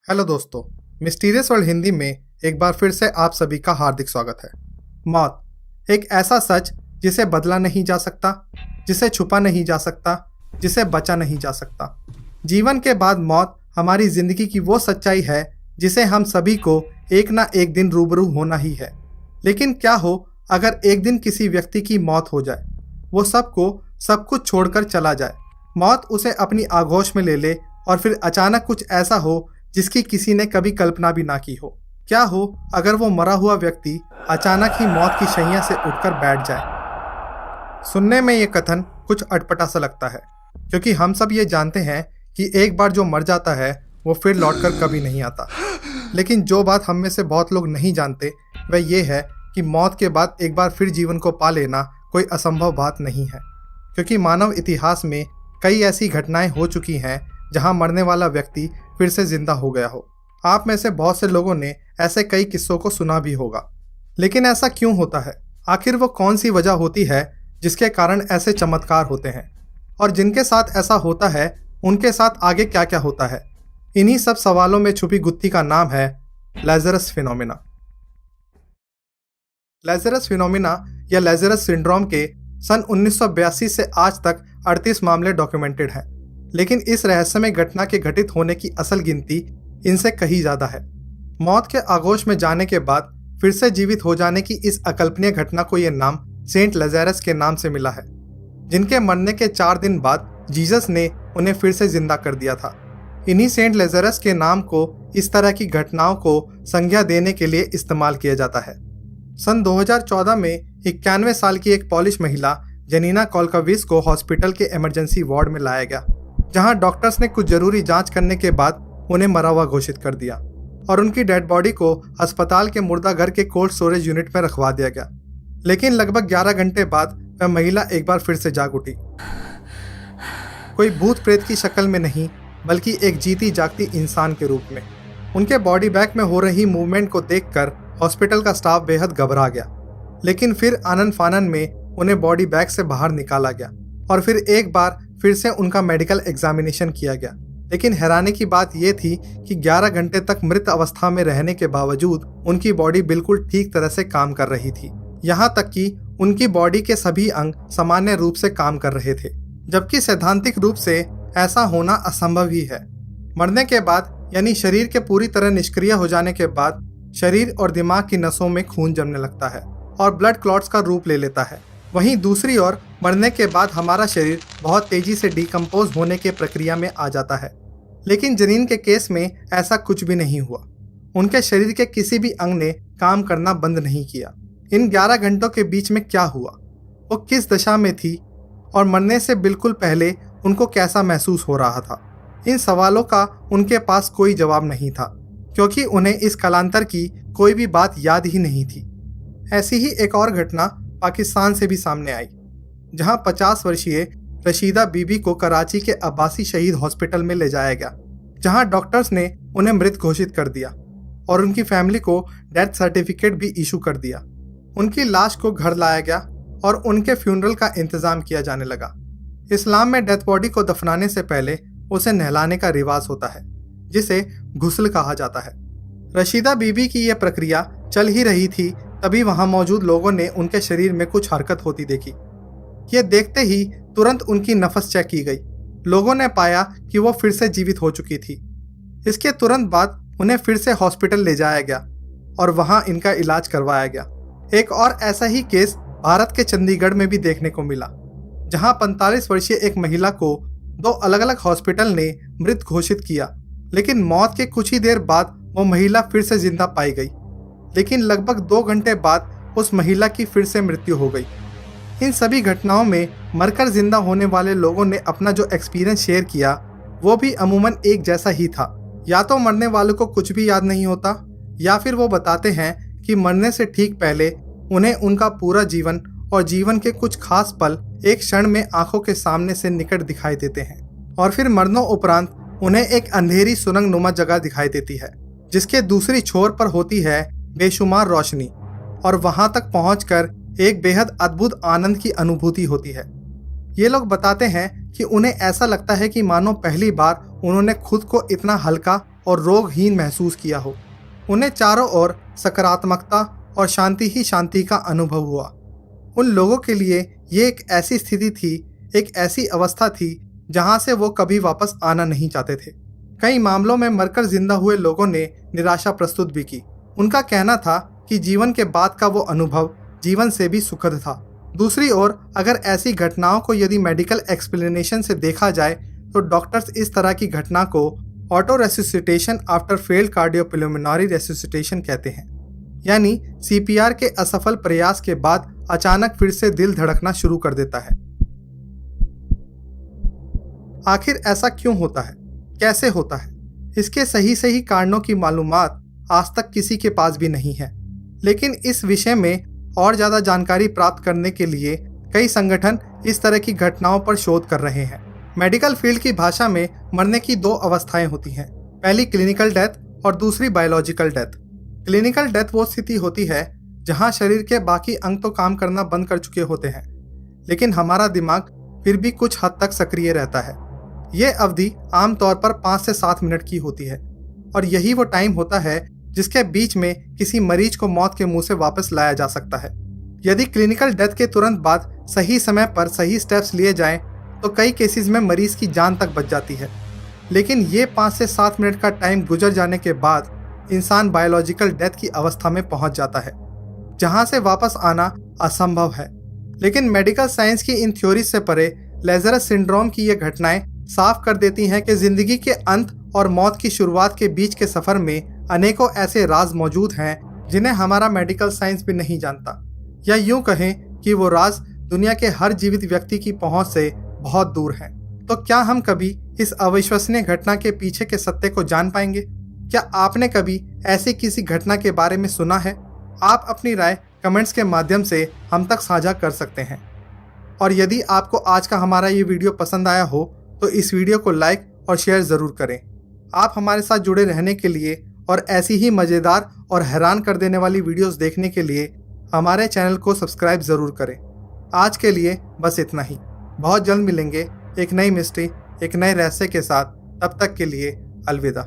Hello दोस्तों, mysterious world Hindi में एक बार फिर से आप सभी का हार्दिक स्वागत है। मौत एक ऐसा सच जिसे बदला नहीं जा सकता, जिसे छुपा नहीं जा सकता, जिसे बचा नहीं जा सकता। जीवन के बाद मौत हमारी जिंदगी की वो सच्चाई है जिसे हम सभी को एक ना एक दिन रूबरू होना ही है। लेकिन क्या हो अगर एक दिन किसी व्यक्ति की मौत हो जाए, वो सब कुछ छोड़कर चला जाए, मौत उसे अपनी आगोश में ले ले और फिर अचानक कुछ ऐसा हो जिसकी किसी ने कभी कल्पना भी ना की हो। क्या हो अगर वो मरा हुआ व्यक्ति अचानक ही मौत की शैया से उठकर बैठ जाए। सुनने में ये कथन कुछ अटपटा सा लगता है, क्योंकि हम सब ये जानते हैं कि एक बार जो मर जाता है वो फिर लौटकर कभी नहीं आता। लेकिन जो बात हम में से बहुत लोग नहीं जानते वह ये है कि मौत के बाद एक बार फिर जीवन को पा लेना कोई असंभव बात नहीं है, क्योंकि मानव इतिहास में कई ऐसी घटनाएं हो चुकी हैं जहां मरने वाला व्यक्ति फिर से जिंदा हो गया हो। आप में से बहुत से लोगों ने ऐसे कई किस्सों को सुना भी होगा। लेकिन ऐसा क्यों होता है? आखिर वो कौन सी वजह होती है जिसके कारण ऐसे चमत्कार होते हैं, और जिनके साथ ऐसा होता है उनके साथ आगे क्या क्या होता है? इन्हीं सब सवालों में छुपी गुत्थी का नाम है लैज़रस फिनोमेना। लैज़रस फिनोमेना या लैज़रस सिंड्रोम के सन 1982 से आज तक 38 मामले डॉक्यूमेंटेड हैं। लेकिन इस रहस्यमय घटना के घटित होने की असल गिनती इनसे कहीं ज़्यादा है। मौत के आगोश में जाने के बाद फिर से जीवित हो जाने की इस अकल्पनीय घटना को यह नाम सेंट लैज़रस के नाम से मिला है, जिनके मरने के 4 दिन बाद जीसस ने उन्हें फिर से जिंदा कर दिया था। इन्हीं सेंट लैज़रस के नाम को इस तरह की घटनाओं को संज्ञा देने के लिए इस्तेमाल किया जाता है। सन 2014 में 91 साल की एक पॉलिश महिला जनीना कोल्काविस को हॉस्पिटल के इमरजेंसी वार्ड में लाया गया, जहां डॉक्टर्स ने कुछ जरूरी जांच करने के बाद उन्हें मरा हुआ घोषित कर दिया और उनकी डेड बॉडी को अस्पताल के मुर्दा घर के कोल्ड स्टोरेज यूनिट में रखवा दिया गया। लेकिन लगभग 11 घंटे बाद वह महिला एक बार फिर से जाग उठी, कोई भूत प्रेत की शक्ल में नहीं, बल्कि एक जीती जागती इंसान के रूप में। उनके बॉडी बैग में हो रही मूवमेंट को देखकर हॉस्पिटल का स्टाफ बेहद घबरा गया। लेकिन फिर आनन फानन में उन्हें बॉडी बैग से बाहर निकाला गया और फिर एक बार फिर से उनका मेडिकल एग्जामिनेशन किया गया। लेकिन हैरानी की बात यह थी कि 11 घंटे तक मृत अवस्था में रहने के बावजूद उनकी बॉडी बिल्कुल ठीक तरह से काम कर रही थी। यहाँ तक कि उनकी बॉडी के सभी अंग सामान्य रूप से काम कर रहे थे, जबकि सैद्धांतिक रूप से ऐसा होना असंभव ही है। मरने के बाद, यानी शरीर के पूरी तरह निष्क्रिय हो जाने के बाद, शरीर और दिमाग की नसों में खून जमने लगता है और ब्लड क्लॉट्स का रूप ले लेता है। वहीं दूसरी ओर मरने के बाद हमारा शरीर बहुत तेजी से डिकम्पोज होने के प्रक्रिया में आ जाता है। लेकिन जनीन के केस में ऐसा कुछ भी नहीं हुआ। उनके शरीर के किसी भी अंग ने काम करना बंद नहीं किया। इन 11 घंटों के बीच में क्या हुआ, वो किस दशा में थी और मरने से बिल्कुल पहले उनको कैसा महसूस हो रहा था? इन सवालों का उनके पास कोई जवाब नहीं था, क्योंकि उन्हें इस कालांतर की कोई भी बात याद ही नहीं थी। ऐसी ही एक और घटना पाकिस्तान से भी सामने आई, जहां 50 वर्षीय रशीदा बीबी को कराची के अब्बासी शहीद हॉस्पिटल में ले जाया गया, जहां डॉक्टर्स ने उन्हें मृत घोषित कर दिया और उनकी फैमिली को डेथ सर्टिफिकेट भी इशू कर दिया। उनकी लाश को घर लाया गया और उनके फ्यूनरल का इंतजाम किया जाने लगा। इस्लाम में डेथ बॉडी को दफनाने से पहले उसे नहलाने का रिवाज होता है, जिसे गुस्ल कहा जाता है। रशीदा बीबी की यह प्रक्रिया चल ही रही थी, तभी वहां मौजूद लोगों ने उनके शरीर में कुछ हरकत होती देखी। ये देखते ही तुरंत उनकी नफस चेक की गई। लोगों ने पाया कि वो फिर से जीवित हो चुकी थी। इसके तुरंत बाद उन्हें फिर से हॉस्पिटल ले जाया गया और वहां इनका इलाज करवाया गया। एक और ऐसा ही केस भारत के चंडीगढ़ में भी देखने को मिला, जहां 45 वर्षीय एक महिला को 2 अलग अलग हॉस्पिटल ने मृत घोषित किया। लेकिन मौत के कुछ ही देर बाद वो महिला फिर से जिंदा पाई गई। लेकिन लगभग 2 घंटे बाद उस महिला की फिर से मृत्यु हो गई। इन सभी घटनाओं में मरकर जिंदा होने वाले लोगों ने अपना जो एक्सपीरियंस शेयर किया, वो भी अमूमन एक जैसा ही था। या तो मरने वालों को कुछ भी याद नहीं होता, या फिर वो बताते हैं कि मरने से ठीक पहले उन्हें उनका पूरा जीवन और जीवन के कुछ खास पल एक क्षण में आंखों के सामने से निकट दिखाई देते हैं, और फिर मरनों उपरांत उन्हें एक अंधेरी सुरंग नुमा जगह दिखाई देती है, जिसके दूसरी छोर पर होती है बेशुमार रोशनी, और वहां तक पहुंचकर एक बेहद अद्भुत आनंद की अनुभूति होती है। ये लोग बताते हैं कि उन्हें ऐसा लगता है कि मानो पहली बार उन्होंने खुद को इतना हल्का और रोगहीन महसूस किया हो। उन्हें चारों ओर सकारात्मकता और शांति ही शांति का अनुभव हुआ। उन लोगों के लिए ये एक ऐसी स्थिति थी, एक ऐसी अवस्था थी जहां से वो कभी वापस आना नहीं चाहते थे। कई मामलों में मरकर जिंदा हुए लोगों ने निराशा प्रस्तुत भी की। उनका कहना था कि जीवन के बाद का वो अनुभव जीवन से भी सुखद था। दूसरी ओर अगर ऐसी घटनाओं को यदि मेडिकल एक्सप्लेनेशन से देखा जाए तो डॉक्टर्स इस तरह की घटना को ऑटो रेसिसिटेशन आफ्टर फेल्ड कार्डियोपल्मोनरी रेसिसिटेशन कहते हैं, यानी सीपीआर के असफल प्रयास के बाद अचानक फिर से दिल धड़कना शुरू कर देता है। आखिर ऐसा क्यों होता है, कैसे होता है? इसके सही कारणों की मालूमात आज तक किसी के पास भी नहीं है। लेकिन इस विषय में और ज़्यादा जानकारी प्राप्त करने के लिए कई संगठन इस तरह की घटनाओं पर शोध कर रहे हैं। मेडिकल फील्ड की भाषा में मरने की दो अवस्थाएं होती हैं, पहली क्लिनिकल डेथ और दूसरी बायोलॉजिकल डेथ। क्लिनिकल डेथ वो स्थिति होती है जहां शरीर के बाकी अंग तो काम करना बंद कर चुके होते हैं, लेकिन हमारा दिमाग फिर भी कुछ हद तक सक्रिय रहता है। ये अवधि आमतौर पर 5 से 7 मिनट की होती है और यही वो टाइम होता है जिसके बीच में किसी मरीज को मौत के मुंह से वापस लाया जा सकता है। यदि क्लिनिकल डेथ के तुरंत बाद सही समय पर सही स्टेप्स लिए जाएं तो कई केसेस में मरीज की जान तक बच जाती है। लेकिन ये 5 से 7 मिनट का टाइम गुजर जाने के बाद इंसान बायोलॉजिकल डेथ की अवस्था में पहुंच जाता है, जहां से वापस आना असंभव है। लेकिन मेडिकल साइंस की इन थ्योरीज से परे लेज़रस सिंड्रोम की ये घटनाएं साफ कर देती हैं कि जिंदगी के अंत और मौत की शुरुआत के बीच के सफर में अनेकों ऐसे राज मौजूद हैं जिन्हें हमारा मेडिकल साइंस भी नहीं जानता, या यूं कहें कि वो राज दुनिया के हर जीवित व्यक्ति की पहुंच से बहुत दूर हैं। तो क्या हम कभी इस अविश्वसनीय घटना के पीछे के सत्य को जान पाएंगे? क्या आपने कभी ऐसी किसी घटना के बारे में सुना है? आप अपनी राय कमेंट्स के माध्यम से हम तक साझा कर सकते हैं। और यदि आपको आज का हमारा ये वीडियो पसंद आया हो तो इस वीडियो को लाइक और शेयर ज़रूर करें। आप हमारे साथ जुड़े रहने के लिए और ऐसी ही मज़ेदार और हैरान कर देने वाली वीडियोस देखने के लिए हमारे चैनल को सब्सक्राइब ज़रूर करें। आज के लिए बस इतना ही। बहुत जल्द मिलेंगे एक नई मिस्ट्री, एक नए रहस्य के साथ। तब तक के लिए अलविदा।